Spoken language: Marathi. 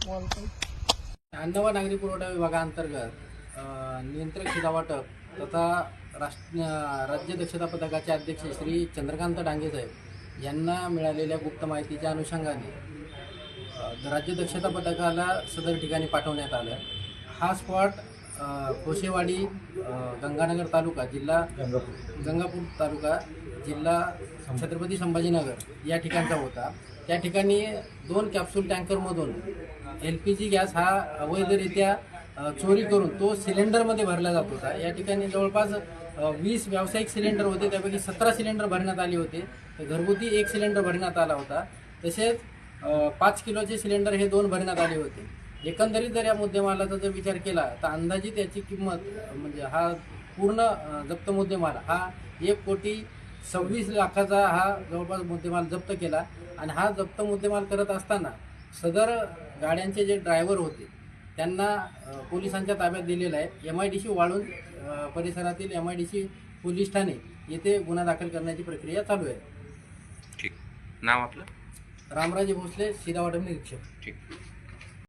अन्न व नागरी पुरवठा विभागाअंतर्गत नियंत्रक शिधा वाटप तथा राज्य दक्षता पथकाचे अध्यक्ष श्री चंद्रकांत डांगे साहेब यांना मिळालेल्या गुप्त माहितीच्या अनुषंगाने राज्य दक्षता पथकाला सदर ठिकाणी पाठवण्यात आलं। हा स्पॉट खोसेवाडी गंगानगर तालुका जिल्हा गंगापूर तालुका जिल्हा छत्रपती संभाजीनगर या ठिकाणचा होता। त्या ठिकाणी 2 कॅप्सूल टँकरमधून LPG गॅस हा अवैधरित्या चोरी करून तो सिलेंडरमध्ये भरला जात होता। या ठिकाणी जवळपास 20 व्यावसायिक सिलेंडर होते, त्यापैकी 17 सिलेंडर भरण्यात आले होते, घरगुती 1 सिलेंडर भरण्यात आला होता। तसेच 5 किलोचे सिलेंडर हे 2 भरण्यात आले होते। एकंदरीत जर या मुद्देमालाचा जर विचार केला तर अंदाजित याची किंमत म्हणजे हा पूर्ण जप्त मुद्देमाल हा 1,26 लाखाचा हा जवळपास मुद्देमाल जप्त केला। आणि हा जप्त मुद्देमाल करत असताना सदर गाड्यांचे जे ड्रायव्हर होते त्यांना पोलिसांच्या ताब्यात दिलेला आहे। MIDC वाळूंज परिसरातील MIDC पोलीस ठाणे येथे गुन्हा दाखल करण्याची प्रक्रिया चालू आहे। ठीक, नाव आपलं? रामराजे भोसले, शिधा वाटप निरीक्षक। ठीक।